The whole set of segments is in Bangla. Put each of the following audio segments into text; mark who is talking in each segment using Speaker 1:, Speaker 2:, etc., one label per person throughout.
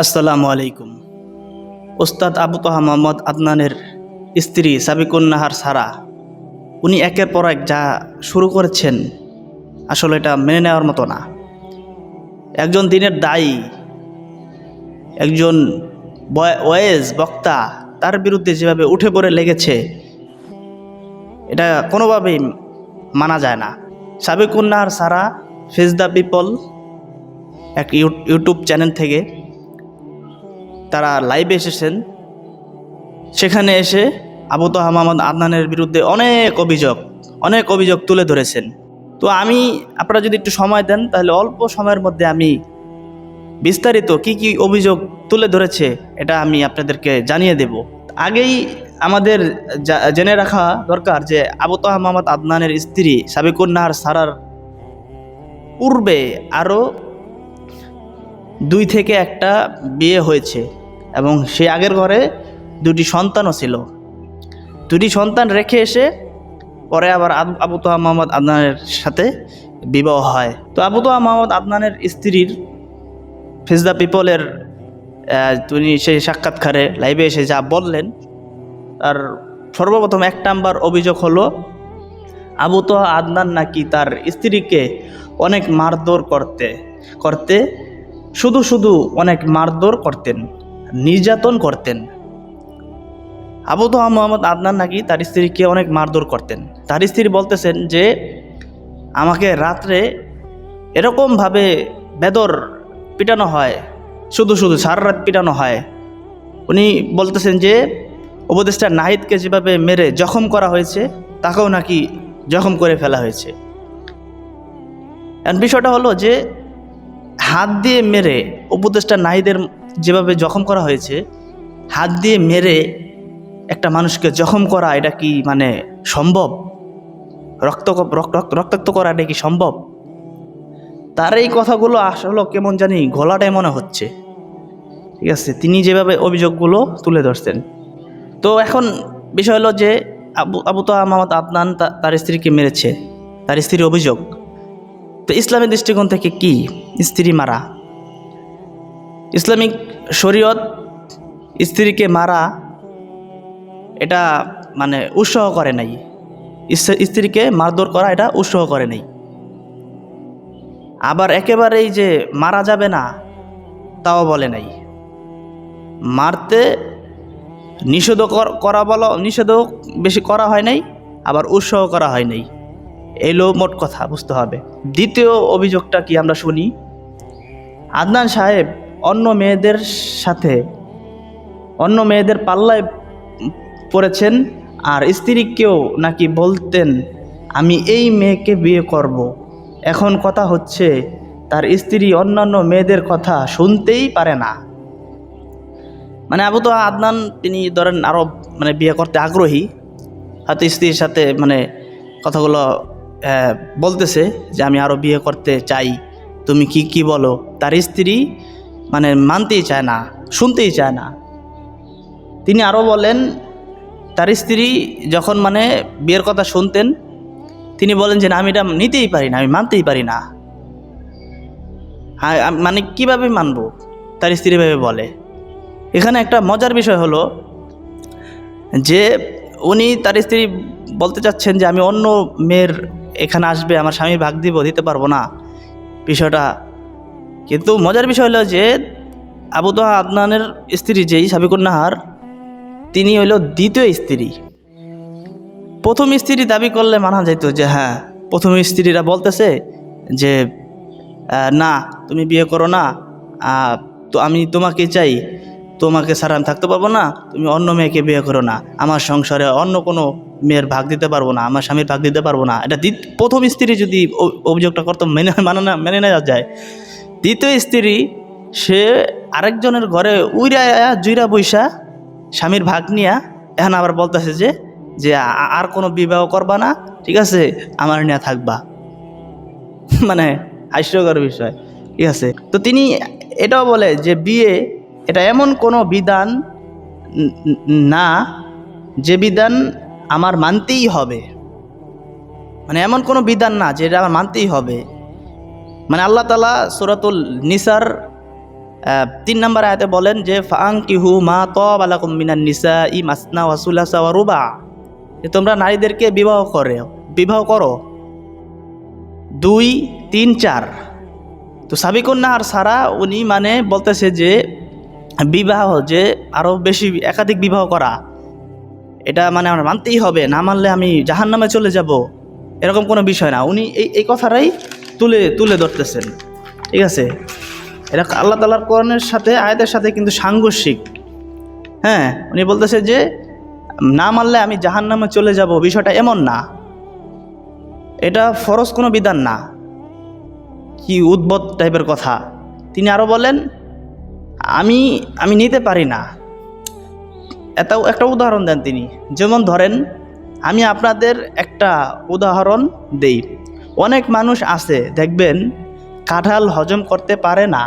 Speaker 1: আসসালামু আলাইকুম। ওস্তাদ আবু তোহা মোহাম্মদ আদনানের স্ত্রী সাবিকুন নাহার সারা উনি একের পর এক যা শুরু করেছেন, আসলে এটা মেনে নেওয়ার মতো না। একজন দিনের দায়ী, একজন ওয়েজ বক্তা, তার বিরুদ্ধে যেভাবে উঠে পড়ে লেগেছে, এটা কোনোভাবেই মানা যায় না। সাবিকুন নাহার সারা ফেস দ্য পিপল এক ইউটিউব চ্যানেল থেকে তারা লাইভে এসেছেন। সেখানে এসে আবু তোহা মোহাম্মদ আদনানের বিরুদ্ধে অনেক অভিযোগ তুলে ধরেছেন। তো আমি, আপনারা যদি একটু সময় দেন তাহলে অল্প সময়ের মধ্যে আমি বিস্তারিত কি অভিযোগ তুলে ধরেছে এটা আমি আপনাদেরকে জানিয়ে দেব। আগেই আমাদের জেনে রাখা দরকার যে আবু তোহা মোহাম্মদ আদনানের স্ত্রী সাবিকুন নাহার সারার পূর্বে আরও 2 থেকে 1টা বিয়ে হয়েছে এবং সে আগের ঘরে 2টি সন্তানও ছিল। 2টি সন্তান রেখে এসে পরে আবার আবু তোহা মোহাম্মদ আদনানের সাথে বিবাহ হয়। তো আবু তোহা মোহাম্মদ আদনানের স্ত্রীর ফেস দ্য পিপলের তিনি সেই সাক্ষাৎকারে লাইভে এসে যা বললেন, তার সর্বপ্রথম 1 নাম্বার অভিযোগ হলো আবু তোহা আদনান নাকি তার স্ত্রীকে অনেক মারধর করতে শুধু অনেক মারধর করতেন, নির্যাতন করতেন। আবু তোহা মোহাম্মদ আদনান নাকি তার স্ত্রীকে অনেক মারধর করতেন। তার স্ত্রী বলতেছেন যে আমাকে রাত্রে এরকমভাবে বেদর পিটানো হয়, শুধু সারা রাত পিটানো হয়। উনি বলতেছেন যে উপদেষ্টা নাহিদকে যেভাবে মেরে জখম করা হয়েছে, তাকেও নাকি জখম করে ফেলা হয়েছে। আর বিষয়টা হলো যে হাত দিয়ে মেরে উপদেষ্টা নাহিদের যেভাবে জখম করা হয়েছে, হাত দিয়ে মেরে একটা মানুষকে জখম করা, এটা কি মানে সম্ভব? রক্তাক্ত করা এটা কি সম্ভব? তার এই কথাগুলো আসলে কেমন জানি গলাটাই মনে হচ্ছে। ঠিক আছে, তিনি যেভাবে অভিযোগগুলো তুলে ধরছেন। তো এখন বিষয় হলো যে আবু তোহা মোহাম্মদ আদনান তার স্ত্রীকে মেরেছে, তার স্ত্রীর অভিযোগ। তো ইসলামের দৃষ্টিকোণ থেকে কি স্ত্রী মারা? ইসলামিক শরীয়ত স্ত্রীকে মারা এটা মানে উৎসাহ করে নাই, স্ত্রীকে মারধর করা এটা উৎসাহ করে নাই। আবার একেবারেই যে মারা যাবে না তাও বলে নাই। মারতে নিষেধ বেশি করা হয় নাই, আবার উৎসাহ করা হয় নাই। এলো মোট কথা, বুঝতে হবে। দ্বিতীয় অভিযোগটা কি আমরা শুনি। আদনান সাহেব অন্য মেয়েদের পাল্লায় পড়েছেন, আর স্ত্রীকেও নাকি বলতেন আমি এই মেয়েকে বিয়ে করব। এখন কথা হচ্ছে তার স্ত্রী অন্যান্য মেয়েদের কথা শুনতেই পারে না। মানে আবু তোহা আদনান তিনি ধরেন আরও মানে বিয়ে করতে আগ্রহী, হয়তো স্ত্রীর সাথে মানে কথাগুলো বলতেছে যে আমি আরও বিয়ে করতে চাই, তুমি কি বলো। তার স্ত্রী মানে মানতেই চায় না, শুনতেই চায় না। তিনি আরও বলেন তার স্ত্রী যখন মানে বিয়ের কথা শুনতেন, তিনি বলেন যে না, আমি এটা নিতেই পারি না, আমি মানতেই পারি না। হ্যাঁ, মানে কিভাবে মানবো? তার স্ত্রী ভাবে বলে। এখানে একটা মজার বিষয় হলো যে উনি, তার স্ত্রী বলতে চাচ্ছেন যে আমি অন্য মেয়ের এখানে আসবে, আমার স্বামী ভাগ দিতে পারবো না বিষয়টা। কিন্তু মজার বিষয় হলো যে আবু তোহা আদনানের স্ত্রী যেই সাবিকুন নাহার, তিনি হইল দ্বিতীয় স্ত্রী। প্রথম স্ত্রী দাবি করলে মানা যেত যে হ্যাঁ, প্রথম স্ত্রীরা বলতেছে যে না তুমি বিয়ে করো না, তো আমি তোমাকে চাই, তোমাকে ছাড়া আমি থাকতে পারবো না, তুমি অন্য মেয়েকে বিয়ে করো না, আমার সংসারে অন্য কোনো মেয়ের ভাগ দিতে পারবো না, আমার স্বামীর ভাগ দিতে পারবো না। এটা প্রথম স্ত্রী যদি অভিযোগটা করতো মেনে নেওয়া যায়। দ্বিতীয় স্ত্রী সে আরেকজনের ঘরে জুইরা বৈশা স্বামীর ভাগ নিয়া এখন আবার বলতেছে যে আর কোনো বিবাহ করবা না, ঠিক আছে, আমার নিয়ে থাকবা। মানে হাস্যকর বিষয়। ঠিক আছে, তো তিনি এটাও বলে যে বিয়ে এটা এমন কোনো বিধান না যে বিধান আমার মানতেই হবে। মানে এমন কোনো বিধান না যে এটা আমার মানতেই হবে। মানে আল্লাহ তাআলা সূরাতুল নিসার 3 নম্বর আয়াতে বলেন যে ফাআনকিহু মা তাবা লাকুম মিনান নিসাই মাসনা ওয়া সুলাসা ওয়া রুবা, যে তোমরা নারীদেরকে বিবাহ করো 2, 3, 4। তো সাবিকুন নাহার সারা উনি মানে বলতেছে যে বিবাহ যে আরও বেশি একাধিক বিবাহ করা, এটা মানে আমার মানতেই হবে, না মানলে আমি জাহান্নামে চলে যাব, এরকম কোনো বিষয় না। উনি এই কথাটাই তুলে ধরতেছেন, ঠিক আছে। এটা আল্লাহ তাআলার কোরআনের সাথে আয়াতের সাথে কিন্তু সাংঘর্ষিক। হ্যাঁ, উনি বলতেছে যে না মানলে আমি জাহান্নামে চলে যাব, বিষয়টা এমন না, এটা ফরজ কোনো বিধান না। কি উদ্ভট টাইপের কথা। তিনি আরও বলেন আমি নিতে পারি না। একটা উদাহরণ দেন তিনি, যেমন ধরেন আমি আপনাদের একটা উদাহরণ দেই। অনেক মানুষ আছে দেখবেন কাঁঠাল হজম করতে পারে না,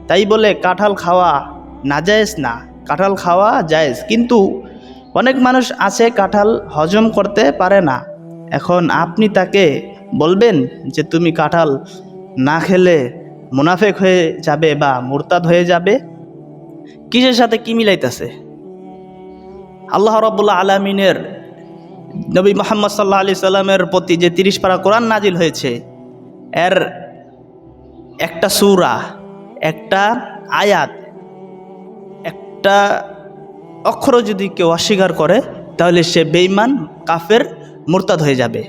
Speaker 1: তাই বলে কাঁঠাল খাওয়া নাজায়েজ না, কাঁঠাল খাওয়া জায়েজ। কিন্তু অনেক মানুষ আছে কাঁঠাল হজম করতে পারে না, এখন আপনি তাকে বলবেন যে তুমি কাঁঠাল না খেলে মুনাফেক হয়ে যাবে বা মুরতাদ হয়ে যাবে? কিসের সাথে কি মিলাইতেছে? আল্লাহ রাব্বুল আলামিনের নবী মুহাম্মদ সাল্লাল্লাহু আলাইহি সাল্লামের প্রতি যে 30 পারা কোরআন নাজিল হয়েছে, এর একটা সূরা, একটা আয়াত, একটা অক্ষর যদি কেউ অস্বীকার করে তাহলে সে বেঈমান, কাফের, মুরতাদ হয়ে যাবে।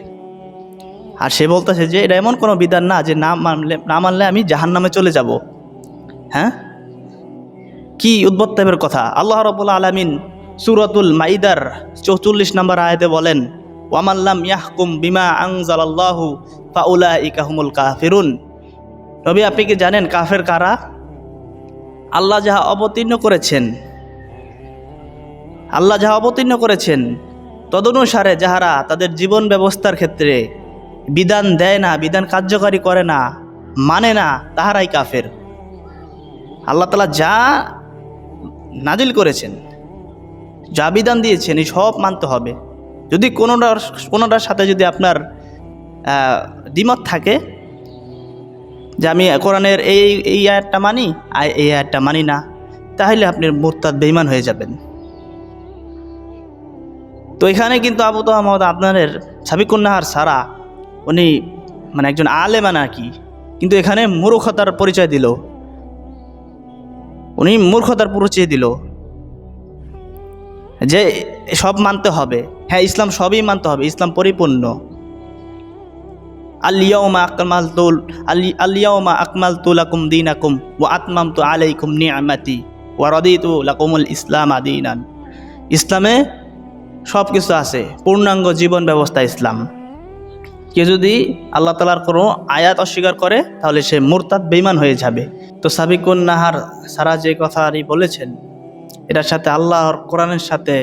Speaker 1: আর সে বলতেছে যে এটা এমন কোনো বিধান না যে না মানলে আমি জাহান্নামে চলে যাব। হ্যাঁ, কি উদ্ভট টাইপের কথা। আল্লাহ রাব্বুল আলামিন সূরাতুল মাইদার 44 নম্বর আয়াতে বলেন ওয়ামান লাম ইয়াহকুম বিমা আনজালাল্লাহু ফাউলাইকা হুমুল কাফিরুন। নবী, আপনি কি জানেন কাফের কারা? আল্লাহ যাহা অবতীর্ণ করেছেন তদনুসারে যাহারা তাদের জীবন ব্যবস্থার ক্ষেত্রে বিধান দেয় না, বিধান কার্যকারী করে না, মানে না, তাহারাই কাফের। আল্লাহ তাআলা যা নাজিল করেছেন, যা বিধান দিয়েছেন, এই সব মানতে হবে। যদি কোনোটার সাথে যদি আপনার দ্বিমত থাকে যে আমি কোরআনের এই আয়াতটা মানি আর এই আয়াতটা মানি না, তাহলে আপনি মুরতাদ, বেঈমান হয়ে যাবেন। তো এখানে কিন্তু আবু তাওয়ামা আদনানের সাবিকুন নাহার সারা উনি মানে একজন আলেমান আর কি, কিন্তু এখানে মূর্খতার পরিচয় দিল, যে সব মানতে হবে। হ্যাঁ, ইসলাম সবই মানতে হবে, ইসলাম পরিপূর্ণ। আল-ইয়াউমা আকমালতু লাকুম দীনাকুম ওয়া আতমামতু আলাইকুম নি'মাতি ওয়া রাদিতু লাকুমুল ইসলাম দীনান। ইসলামে সব কিছু আছে, পূর্ণাঙ্গ জীবন ব্যবস্থা ইসলাম। কেউ যদি আল্লাহ তাআলার কোনো আয়াত অস্বীকার করে তাহলে সে মুরতাদ, বেঈমান হয়ে যাবে। তো সাবিকুন নাহার সারা যে কথাটি বলেছেন, এটার সাথে আল্লাহর কোরআনের সাথে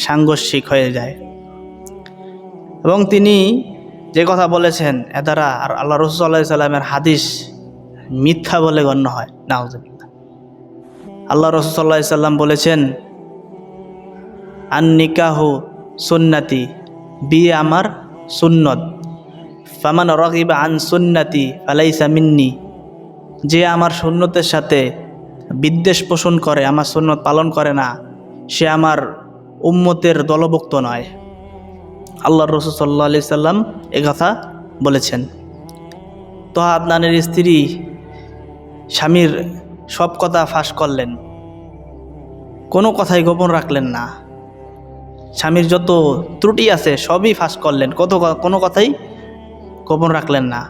Speaker 1: সাংঘর্ষিক হয়ে যায়, এবং তিনি যে কথা বলেছেন এ দ্বারা আর আল্লাহ রাসূল সাল্লাল্লাহু আলাইহি সাল্লামের হাদিস মিথ্যা বলে গণ্য হয়। নাউযুবিল্লাহ। আল্লাহ রাসূল সাল্লাল্লাহু আলাইহি সাল্লাম বলেছেন আন-নিকাহু সুন্নতি, বিয়ে আমার সুন্নত, ফামান রাগিবা আন সুন্নতি ফালাইসা মিন্নি, যে আমার সুন্নতের সাথে বিদ্বেষ পোষণ করে, আমার সুন্নত পালন করে না, সে আমার উম্মতের দলভুক্ত নয়। আল্লাহর রাসূল সাল্লাল্লাহু আলাইহি সাল্লাম এ কথা বলেছেন। তো আদনানের স্ত্রী স্বামীর সব কথা ফাঁস করলেন, কোনো কথাই গোপন রাখলেন না। স্বামীর যত ত্রুটি আছে সবই ফাঁস করলেন, কোনো কথাই গোপন রাখলেন না।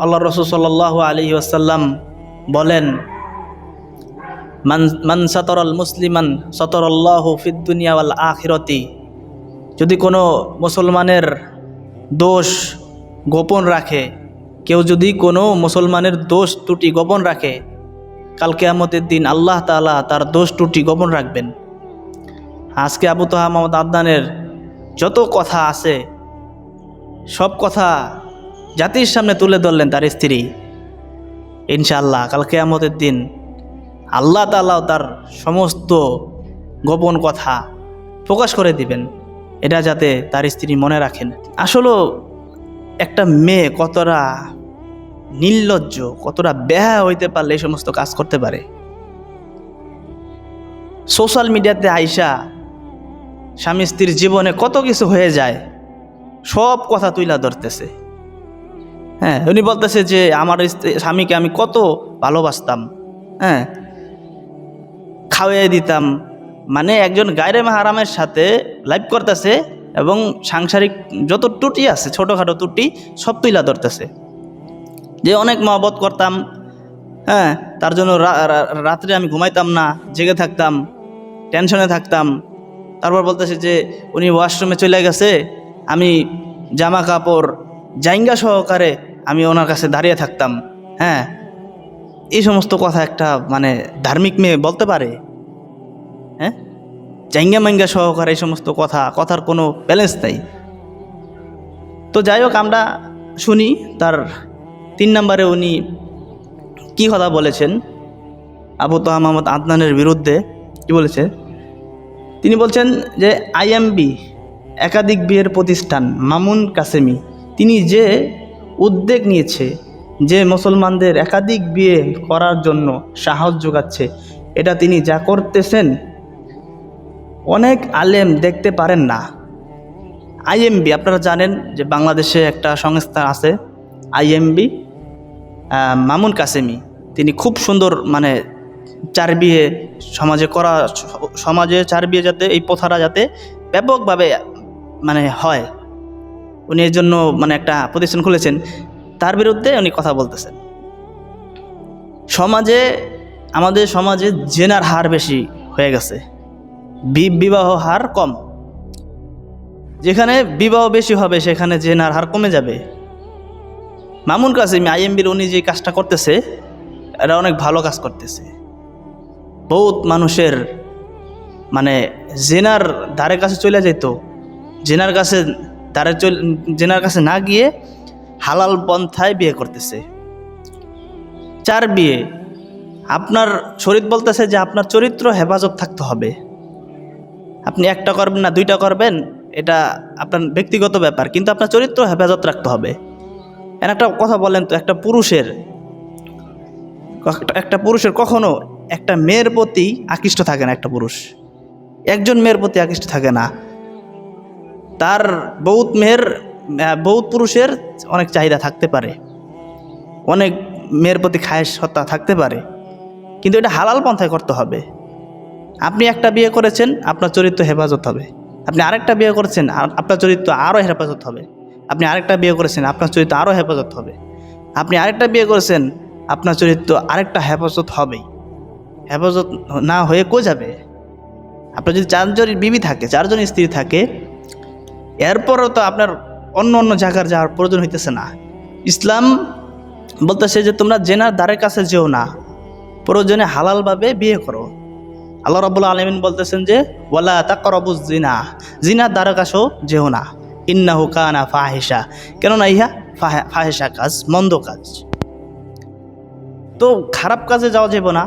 Speaker 1: আল্লাহ রাসূল সাল্লাল্লাহু আলাইহি ওয়াসাল্লাম বলেন মান সাতারাল মুসলিমান সাতারাল্লাহু ফিদ দুনিয়া ওয়াল আখিরাতি। যদি কোনো মুসলমানের দোষ গোপন রাখে, কেউ যদি কোনো মুসলমানের দোষ ত্রুটি গোপন রাখে, কাল কিয়ামতের দিন আল্লাহ তাআলা তার দোষ ত্রুটি গোপন রাখবেন। আজকে আবু তাওয়ামা আদনানের যত কথা আছে সব কথা জাতির সামনে তুলে ধরলেন তার স্ত্রী। ইনশাআল্লাহ কাল কিয়ামতের দিন আল্লাহ তাআলা তার সমস্ত গোপন কথা প্রকাশ করে দিবেন, এটা যাতে তার স্ত্রী মনে রাখেন। আসলে একটা মেয়ে কতটা নির্লজ্জ, কতটা বেহায়া হইতে পারলে এই সমস্ত কাজ করতে পারে। সোশ্যাল মিডিয়াতে আইসা স্বামী স্ত্রীর জীবনে কত কিছু হয়ে যায়, সব কথা তুইলা ধরতেছে। হ্যাঁ, উনি বলতেছে যে আমার স্বামীকে আমি কত ভালোবাসতাম, হ্যাঁ, খাওয়াই দিতাম। মানে একজন গায়রে মাহরামের সাথে লাইভ করতেছে এবং সাংসারিক যত ত্রুটি আছে, ছোটোখাটো ত্রুটি সব তুইলা ধরতেছে, যে অনেক মহব্বত করতাম, হ্যাঁ, তার জন্য রাত্রে আমি ঘুমাইতাম না, জেগে থাকতাম, টেনশনে থাকতাম। তারপর বলতেছে যে উনি ওয়াশরুমে চলে গেছে, আমি জামা কাপড় জাইঙ্গা সহকারে আমি ওনার কাছে দাঁড়িয়ে থাকতাম। হ্যাঁ, এই সমস্ত কথা একটা মানে ধার্মিক মেয়ে বলতে পারে? হ্যাঁ, জাইঙ্গা মাইঙ্গা সহকারে এই সমস্ত কথার কোনো ব্যালেন্স নাই। তো যাই হোক, আমরা শুনি তার 3 নম্বরে উনি কি কথা বলেছেন আবু তোহা মোহাম্মদ আদনানের বিরুদ্ধে। কি বলেছে? তিনি বলছেন যে আইএমবি একাধিক বিয়ের প্রতিষ্ঠান মামুন কাসেমি, তিনি যে উদ্যোগ নিয়েছে, যে মুসলমানদের একাধিক বিয়ে করার জন্য সাহস যোগাচ্ছে, এটা তিনি যা করতেছেন অনেক আলেম দেখতে পারেন না। আইএমবি আপনারা জানেন যে বাংলাদেশে একটা সংস্থা আছে আইএমবি, মামুন কাসেমি, তিনি খুব সুন্দর মানে চার বিয়ে সমাজে চার বিয়ে যাতে এই প্রথাটা যাতে ব্যাপকভাবে মানে হয়, উনি এর জন্য মানে একটা প্রতিষ্ঠান খুলেছেন। তার বিরুদ্ধে উনি কথা বলতেছেন। আমাদের সমাজে জেনার হার বেশি হয়ে গেছে, বিবাহ হার কম। যেখানে বিবাহ বেশি হবে সেখানে জেনার হার কমে যাবে। মামুন কাসেমি আইএমবির উনি যে কাজটা করতেছে, এটা অনেক ভালো কাজ করতেছে। বহুত মানুষের মানে জেনার ধারে কাছে চলে যেত, জেনার কাছে না গিয়ে হালাল পন্থায় বিয়ে করতেছে। 4 বিয়ে, আপনার শরীয়ত বলতেছে যে আপনার চরিত্র হেফাজত থাকতে হবে। আপনি 1টা করবেন না 2টা করবেন, এটা আপনার ব্যক্তিগত ব্যাপার, কিন্তু আপনার চরিত্র হেফাজত রাখতে হবে। একটা কথা বলেন তো, একটা পুরুষের কখনো একটা মেয়ের প্রতি আকৃষ্ট থাকে না। একটা পুরুষ একজন মেয়ের প্রতি আকৃষ্ট থাকে না, তার বহুত পুরুষের অনেক চাহিদা থাকতে পারে, অনেক মেয়ের প্রতি খায়েশ হত্যা থাকতে পারে, কিন্তু এটা হালাল পন্থায় করতে হবে। আপনি একটা বিয়ে করেছেন, আপনার চরিত্র হেফাজত হবে। আপনি আরেকটা বিয়ে করেছেন, আপনার চরিত্র আরও হেফাজত হবে। আপনি আরেকটা বিয়ে করেছেন, আপনার চরিত্র আরও হেফাজত হবে। আপনি আরেকটা বিয়ে করেছেন, আপনার চরিত্র আরেকটা হেফাজত হবেই। হেফাজত না হয়ে কো যাবে? আপনার যদি 4 জন বিবি থাকে, 4 জন স্ত্রী থাকে, এরপরও তো আপনার অন্য জায়গার যাওয়ার প্রয়োজন হইতেছে না। ইসলাম বলতেছে যে তোমরা জেনার দ্বারের কাছে যেও না, প্রয়োজনে হালালভাবে বিয়ে করো। আল্লাহ রাব্বুল আলামিন বলতেছেন যে ওয়ালা তাকরাবুজ জিনা, জিনার দ্বারের কাছেও যেও না, ইন্নাহু কানা ফাহিশা, কেননা ইহা ফাহিশা কাজ, মন্দ কাজ। তো খারাপ কাজে যাওয়া যাব না,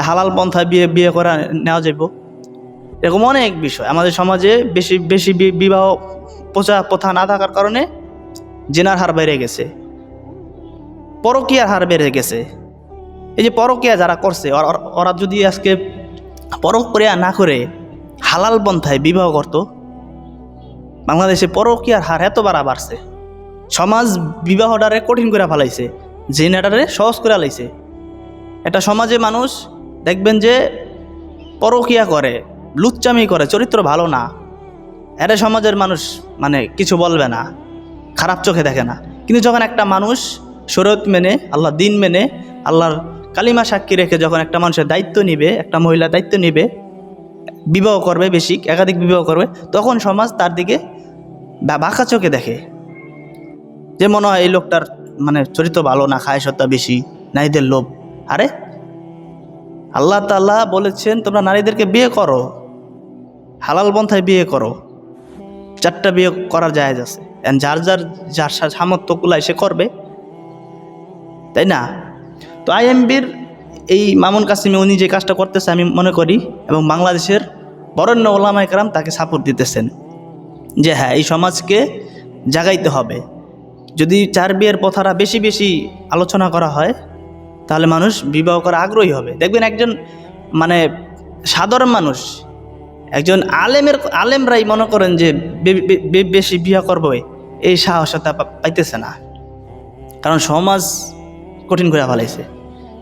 Speaker 1: হালাল পন্থায় বিয়ে করা নেওয়া যাব। এরকম অনেক বিষয় আমাদের সমাজে বেশি বিবাহ প্রথা না থাকার কারণে জেনার হার বেড়ে গেছে, পরকীয়ার হার বেড়ে গেছে। এই যে পরকীয়া যারা করছে, ওরা যদি আজকে পরকীয়া না করে হালাল পন্থায় বিবাহ করত, বাংলাদেশে পরকীয়ার হার এত বাড়ছে। সমাজ বিবাহটারে কঠিন করে ফেলাইছে, জেনাটারে সহজ করে ফেলাইছে। একটা সমাজে মানুষ দেখবেন যে পরকীয়া করে, লুচ্চামি করে, চরিত্র ভালো না, এটা সমাজের মানুষ মানে কিছু বলবে না, খারাপ চোখে দেখে না। কিন্তু যখন একটা মানুষ শরীয়ত মেনে, আল্লাহ দিন মেনে, আল্লাহর কালিমা সাক্ষী রেখে যখন একটা মানুষের দায়িত্ব নিবে, একটা মহিলা দায়িত্ব নিবে, বিবাহ করবে, একাধিক বিবাহ করবে, তখন সমাজ তার দিকে বাঁকা চোখে দেখে, যে মনে হয় এই লোকটার মানে চরিত্র ভালো না, খায়সত্তা বেশি, নারীদের লোভ। আরে আল্লাহ তাআলা বলেছেন তোমরা নারীদেরকে বিয়ে করো, হালাল পন্থায় বিয়ে করো, 4টা বিয়ে করার জায়েজ আছে। যার সামর্থ্য কুলায় সে করবে, তাই না? তো আইএমবির এই মামুন কাসেমি উনি যে কাজটা করতেছে আমি মনে করি, এবং বাংলাদেশের বরেণ্য ওলামায়ে কেরাম তাকে সাপোর্ট দিতেছেন যে হ্যাঁ, এই সমাজকে জাগাইতে হবে। যদি 4 বিয়ের প্রথাটা বেশি বেশি আলোচনা করা হয় তাহলে মানুষ বিবাহ করা আগ্রহী হবে। দেখবেন একজন মানে সাধারণ মানুষ, একজন আলেমরাই মনে করেন যে বেশি বিয়ে করবে, এই সাহসতা পাইতেছে না। কারণ সমাজ কঠিন করে ফেলাইছে।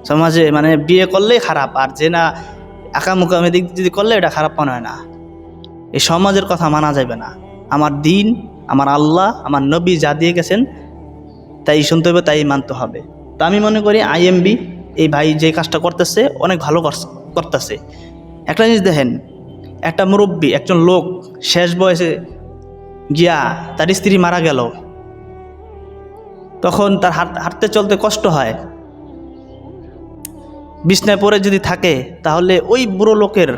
Speaker 1: সমাজে মানে বিয়ে করলেই খারাপ, আর যে না আকামুকামে দিক যদি করলে এটা খারাপ মনে হয় না। এই সমাজের কথা মানা যাবে না। আমার দিন, আমার আল্লাহ, আমার নবী যা দিয়ে গেছেন তাই শুনতে হবে, তাই মানতে হবে। তো আমি মনে করি আইএমবি এই ভাই যে কাজটা করতেছে অনেক ভালো করতেছে। একটা জিনিস দেখেন, একটা মুরব্বী, একজন লোক শেষ বয়সে গিয়া তার স্ত্রী মারা গেল, তখন তার হাঁটতে চলতে কষ্ট হয়, বিছনায় পড়ে যদি থাকে, তাহলে ওই বুড়ো লোকের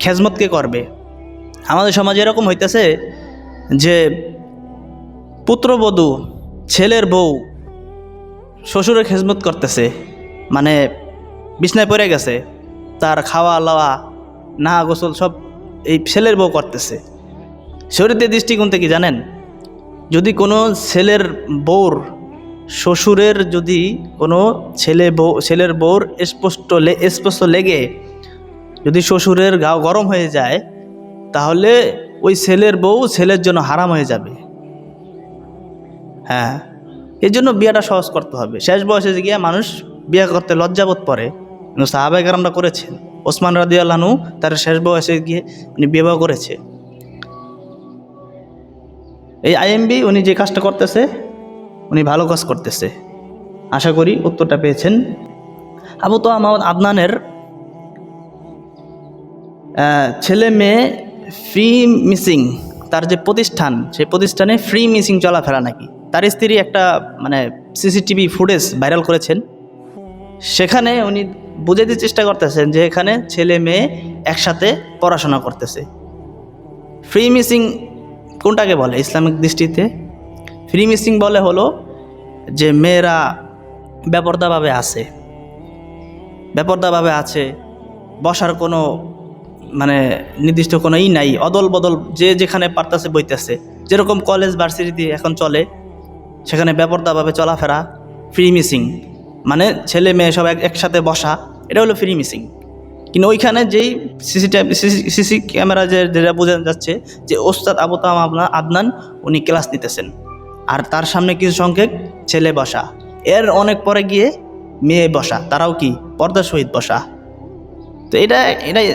Speaker 1: খেজমত কে করবে? আমাদের সমাজে এরকম হইতেছে যে পুত্রবধূ, ছেলের বউ শ্বশুরের খেজমত করতেছে, মানে বিছনায় পড়ে গেছে, তার খাওয়া লওয়া না গোসল সব এই ছেলের বউ করতেছে। শরীয়তের দৃষ্টিকোণ থেকে জানেন, যদি কোনো ছেলের বউর শ্বশুরের যদি কোনো ছেলের বউর স্পষ্ট লেগে যদি শ্বশুরের গা গরম হয়ে যায়, তাহলে ওই ছেলের বউ ছেলের জন্য হারাম হয়ে যাবে। হ্যাঁ, এর জন্য বিয়েটা সহজ করতে হবে। শেষ বয়সে গিয়ে মানুষ বিয়ে করতে লজ্জাবোধ করে, কিন্তু সাহাবায়ে কেরামরা করেছেন। ওসমান রাদিয়াল্লাহু আনহু তার শেষ বয়সে গিয়ে উনি বিবাহ করেছে। এই আইএমবি উনি যে কাজটা করতেছে, উনি ভালো কাজ করতেছে। আশা করি উত্তরটা পেয়েছেন। আবু তোহা মোহাম্মদ আদনানের ছেলে মেয়ে ফ্রি মিসিং, তার যে প্রতিষ্ঠান, সেই প্রতিষ্ঠানে ফ্রি মিসিং চলাফেরা নাকি। তার স্ত্রী একটা মানে সিসিটিভি ফুটেজ ভাইরাল করেছেন, সেখানে উনি বুঝাতে চেষ্টা করতেছেন যে এখানে ছেলে মেয়ে একসাথে পড়াশোনা করতেছে। ফ্রি মিসিং কোনটাকে বলে ইসলামিক দৃষ্টিতে? ফ্রি মিসিং বলে হলো যে মেয়েরা বেপরদাভাবে আছে, বসার কোনো মানে নির্দিষ্ট কোনো নাই, অদল বদল যে যেখানে পারতেছে বইতেছে। যেরকম কলেজ ভার্সিটি এখন চলে, সেখানে বেপরদাভাবে চলাফেরা ফ্রি মিসিং, মানে ছেলে মেয়ে সব একসাথে বসা, এটা হলো ফ্রি মিসিং। কিন্তু ওইখানে যেই সিসি ক্যামেরা যেটা বোঝা যাচ্ছে যে ওস্তাদ আবু তোহা আদনান উনি ক্লাস নিতেছেন, আর তার সামনে কিছু সংখ্যক ছেলে বসা, এর অনেক পরে গিয়ে মেয়ে বসা, তারাও কি পর্দার সহিত বসা। তো এটা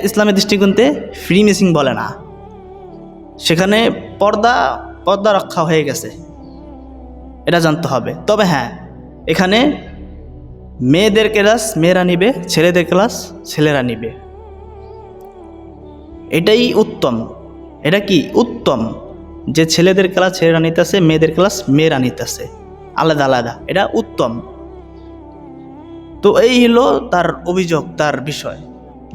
Speaker 1: ইসলামের দৃষ্টিকোণতে ফ্রি মিসিং বলে না, সেখানে পর্দা রক্ষা হয়ে গেছে, এটা জানতে হবে। তবে হ্যাঁ, এখানে মেয়েদের ক্লাস মেয়েরা নিবে, ছেলেদের ক্লাস ছেলেরা নিবে, এটাই উত্তম। এটা কি উত্তম যে ছেলেদের ক্লাস ছেলেরা নিতেছে, মেয়েদের ক্লাস মেয়েরা নিতেছে আলাদা আলাদা, এটা উত্তম। তো এই হলো তার অভিযোগ, তার বিষয়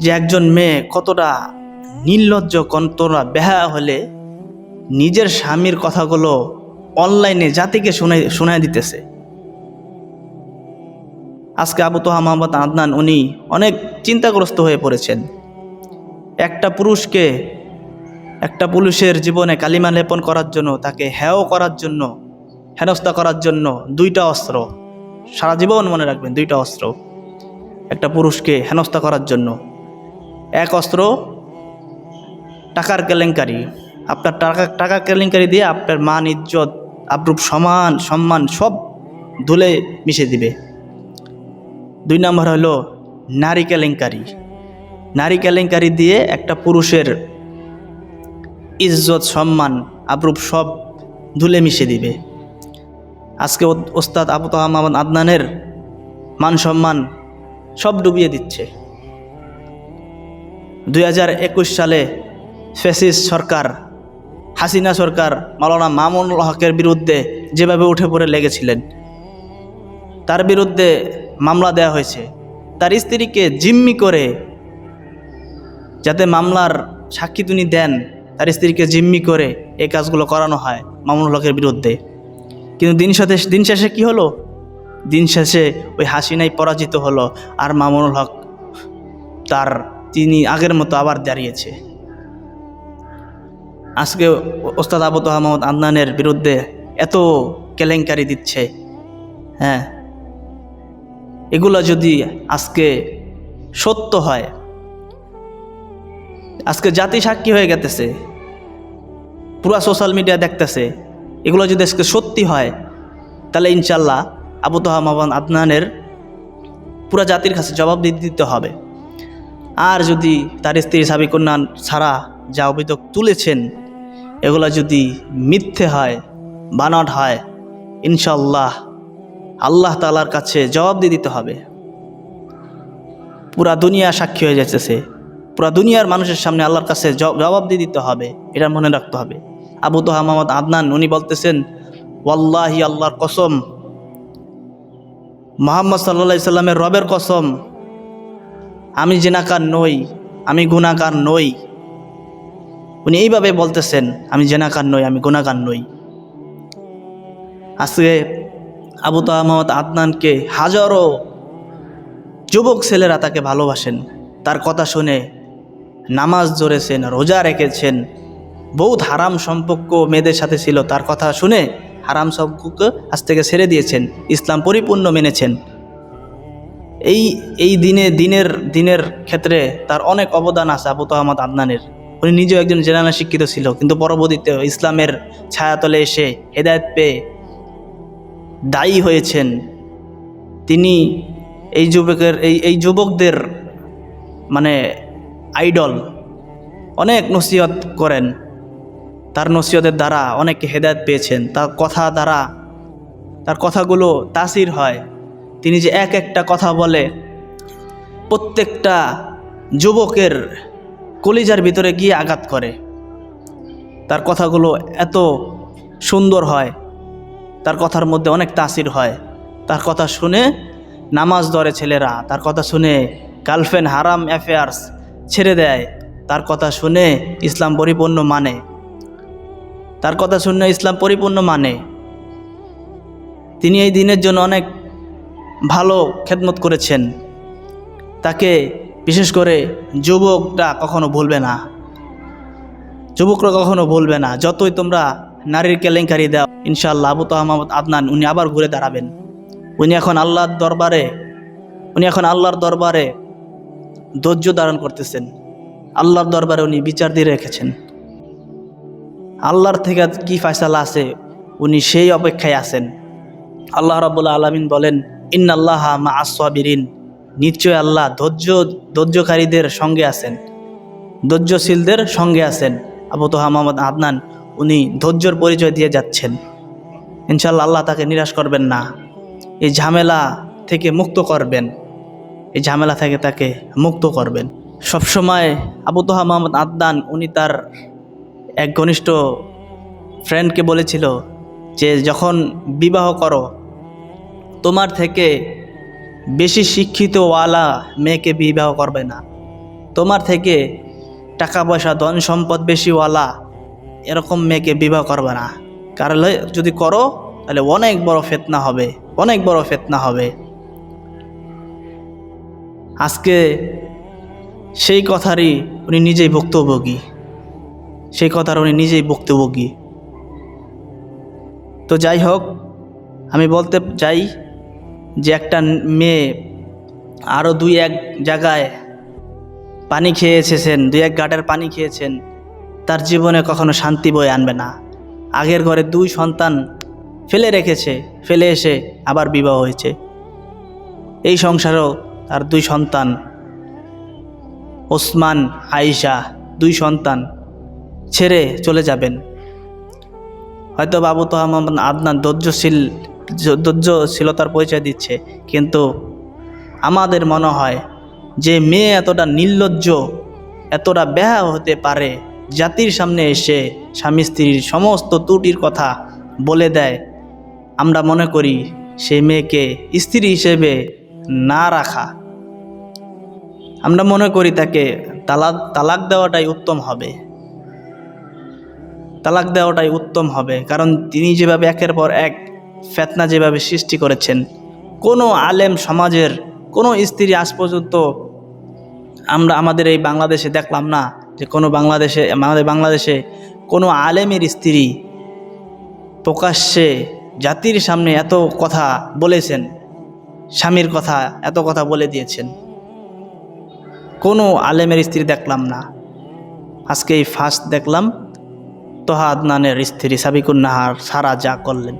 Speaker 1: যে একজন মেয়ে কতটা নির্লজ্জ, কতটা বেহায়া হলে নিজের স্বামীর কথাগুলো অনলাইনে জাতিকে শোনায় দিতেছে। আজকে আবু তোহা মোহাম্মদ আদনান উনি অনেক চিন্তাগ্রস্ত হয়ে পড়েছেন। একটা পুরুষের জীবনে কালিমা লেপন করার জন্য, তাকে হেনস্থা করার জন্য 2টা অস্ত্র, সারা জীবন মনে রাখবেন, 2টা অস্ত্র একটা পুরুষকে হেনস্থা করার জন্য। এক অস্ত্র টাকার কেলেঙ্কারি, আপনার টাকা কেলেঙ্কারি দিয়ে আপনার মান, ইজ্জত, আব্রুপ, সম্মান সব ধুলে মিশে দিবে। 2 নম্বর হলো নারী কেলেঙ্কারি দিয়ে একটা পুরুষের ইজ্জত, সম্মান, আব্রুপ সব ধুলে মিশে দিবে। আজকে ওস্তাদ আবু তোহা মোহাম্মদ আদনানের মান সম্মান সব ডুবিয়ে দিচ্ছে। 2021 সালে ফ্যাসিস্ট সরকার, হাসিনা সরকার মাওলানা মামুনুল হকের বিরুদ্ধে যেভাবে উঠে পড়ে লেগেছিলেন, তার বিরুদ্ধে মামলা দেওয়া হয়েছে। তার স্ত্রীকে জিম্মি করে, যাতে মামলার সাক্ষী তিনি দেন, তার স্ত্রীকে জিম্মি করে এই কাজগুলো করানো হয় মামুনুল হকের বিরুদ্ধে। কিন্তু দিন শেষে কি হলো? দিন শেষে ওই হাসিনাই পরাজিত হলো, আর মামুনুল হক তিনি আগের মতো আবার দাঁড়িয়েছে। আজকে ওস্তাদ আবু তোহা মোহাম্মদ আদনানের বিরুদ্ধে এত কেলেঙ্কারি দিচ্ছে, হ্যাঁ, এগুলো যদি আজকে সত্য হয়, আজকে জাতি সাক্ষী হয়ে গেতেছে, পুরা সোশ্যাল মিডিয়া দেখতেছে, এগুলো যদি আজকে সত্যি হয়, তাহলে ইনশাল্লাহ আবু তোহা মোহাম্মদ আদনানের পুরা জাতির কাছে জবাব দিতে হবে। আর যদি তার স্ত্রী সাবিকুন্নান ছাড়া যা অভিযোগ তুলেছেন এগুলো যদি মিথ্যে হয়, বানোয়াট হয়, ইনশাল্লাহ আল্লাহ তাআলার কাছে জবাব দিতে হবে। পুরা দুনিয়া সাক্ষী হয়ে যাচ্ছে, পুরা দুনিয়ার মানুষের সামনে আল্লাহর কাছে জবাব দিতে হবে, এটা মনে রাখতে হবে। আবু তোহা মোহাম্মদ আদনান উনি বলতেছেন, ওয়াল্লাহি আল্লাহর কসম, মুহাম্মদ সাল্লাল্লাহু আলাইহি সাল্লামের রবের কসম, আমি জিনাকার নই, আমি গুনাহগার নই। উনি এইভাবে বলতেছেন, আমি জিনাকার নই, আমি গুনাহগার নই। আজকে আবু তোহা মোহাম্মদ আদনানকে হাজারো যুবক ছেলেরা তাকে ভালোবাসেন, তার কথা শুনে নামাজ ধরেছেন, রোজা রেখেছেন, বহুত হারাম সম্পর্ক মেয়েদের সাথে ছিল, তার কথা শুনে হারাম সম্পর্ক আজ থেকে ছেড়ে দিয়েছেন, ইসলাম পরিপূর্ণ মেনেছেন। এই দিনের ক্ষেত্রে তার অনেক অবদান আছে আবু তোহা মোহাম্মদ আদনানের। উনি নিজেও একজন জেনারেল শিক্ষিত ছিল, কিন্তু পরবর্তীতে ইসলামের ছায়াতলে এসে হেদায়েত পেয়ে দায়ী হয়েছেন। তিনি এই যুবকদের মানে আইডল, অনেক নসিহত করেন, তার নসিহতের দ্বারা অনেকে হেদায়েত পেয়েছেন, তার কথাগুলো তাসির হয়। তিনি যে এক একটা কথা বলে প্রত্যেকটা যুবকের কলিজার ভিতরে গিয়ে আঘাত করে, তার কথাগুলো এত সুন্দর হয়, তার কথার মধ্যে অনেক তাসির হয়। তার কথা শুনে নামাজ ধরে ছেলেরা, তার কথা শুনে গার্লফ্রেন্ড হারাম অ্যাফেয়ার্স ছেড়ে দেয়, তার কথা শুনে ইসলাম পরিপূর্ণ মানে, তার কথা শুনে ইসলাম পরিপূর্ণ মানে। তিনি এই দিনের জন্য অনেক ভালো খেদমত করেছেন, তাকে বিশেষ করে যুবকরা কখনো ভুলবে না, যুবকরা কখনো ভুলবে না। যতই তোমরা নারীর কেলেঙ্কারি দাও, ইনশাআল্লাহ আবু তোহা মোহাম্মদ আদনান উনি আবার ঘুরে দাঁড়াবেন। উনি এখন আল্লাহর দরবারে ধৈর্য ধারণ করতেছেন, আল্লাহর দরবারে উনি বিচার দিয়ে রেখেছেন। আল্লাহর থেকে কি ফয়সালা আছে উনি সেই অপেক্ষায় আছেন। আল্লাহ রাব্বুল আলামিন বলেন, ইন্নাল্লাহা মা'আস সাবিরিন, নিশ্চয় আল্লাহ ধৈর্যকারীদের সঙ্গে আছেন, ধৈর্যশীলদের সঙ্গে আছেন। আবু তোহা মোহাম্মদ আদনান উনি ধৈর্যর পরিচয় দিয়ে যাচ্ছেন। ইনশাআল্লাহ আল্লাহ তাকে নিরাশ করবেন না, এই ঝামেলা থেকে মুক্ত করবেন, এই ঝামেলা থেকে তাকে মুক্ত করবেন। সবসময় আবু তোহা মোহাম্মদ আদনান উনি তার এক ঘনিষ্ঠ ফ্রেন্ডকে বলেছিল যে, যখন বিবাহ করো তোমার থেকে বেশি শিক্ষিতওয়ালা মেয়েকে বিবাহ করবে না, তোমার থেকে টাকা পয়সা ধন সম্পদ বেশিওয়ালা এরকম মেয়েকে বিবাহ করবে না, কারণ যদি করো তাহলে অনেক বড় ফিতনা হবে, অনেক বড় ফিতনা হবে। আজকে সেই কথারই উনি নিজেই ভুক্তভোগী, সেই কথার উনি নিজেই ভুক্তভোগী। তো যাই হোক, আমি বলতে চাই যে একটা মেয়ে আরও দুই এক জায়গায় পানি খেয়ে এসেছেন, দুই এক ঘাটের পানি খেয়েছেন, তার জীবনে কখনো শান্তি বয়ে আনবে না। আগের ঘরে 2 সন্তান ফেলে রেখেছে, ফেলে এসে আবার বিবাহ হয়েছে, এই সংসারেও তার 2 সন্তান, ওসমান আয়েশা 2 সন্তান ছেড়ে চলে যাবেন। হয়তো আবু তোহা মোহাম্মদ আদনান ধৈর্যশীলতার পরিচয় দিচ্ছে, কিন্তু আমাদের মনে হয় যে মেয়ে এতটা নির্লজ্জ, এতটা বেহা হতে পারে, জাতির সামনে এসে স্বামী স্ত্রীর সমস্ত ত্রুটির কথা বলে দেয়, আমরা মনে করি সেই মেয়েকে স্ত্রী হিসেবে না রাখা, আমরা মনে করি তাকে তালাক দেওয়াটাই উত্তম হবে, তালাক দেওয়াটাই উত্তম হবে। কারণ তিনি যেভাবে একের পর এক ফিতনা যেভাবে সৃষ্টি করেছেন, কোনো আলেম সমাজের কোনো স্ত্রী আজ পর্যন্ত আমরা আমাদের এই বাংলাদেশে দেখলাম না যে আমাদের বাংলাদেশে কোনো আলেমের স্ত্রী প্রকাশ্যে জাতির সামনে এত কথা বলেছেন, স্বামীর কথা এত কথা বলে দিয়েছেন, কোনো আলেমের স্ত্রী দেখলাম না। আজকে এই ফার্স্ট দেখলাম তোহা আদনানের স্ত্রী সাবিকুন নাহার সারা যা করলেন।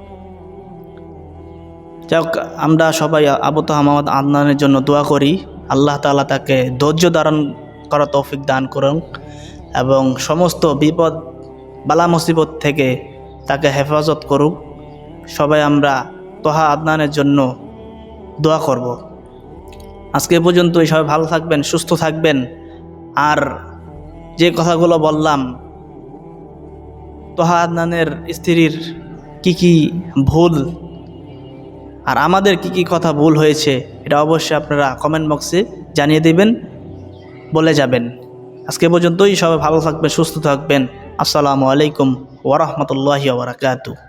Speaker 1: যাক, আমরা সবাই আবু তোহা মোহাম্মদ আদনানের জন্য দোয়া করি, আল্লাহ তাআলা তাকে ধৈর্য ধারণ করা তৌফিক দান করুন এবং সমস্ত বিপদ বালা মুসিবত থেকে তাকে হেফাজত করুক। সবাই আমরা তোহা আদনানের জন্য দোয়া করব। আজকে পর্যন্তই, সবাই ভালো থাকবেন, সুস্থ থাকবেন। আর যে কথাগুলো বললাম, তোহা আদনানের স্ত্রীর কি ভুল আর আমাদের কি কথা ভুল হয়েছে, এটা অবশ্যই আপনারা কমেন্ট বক্সে জানিয়ে দেবেন, বলে যাবেন। আজকে পর্যন্তই, সবাই ভালো থাকবেন, সুস্থ থাকবেন। আসসালামু আলাইকুম ওয়া রাহমাতুল্লাহি ওয়া বারাকাতুহু।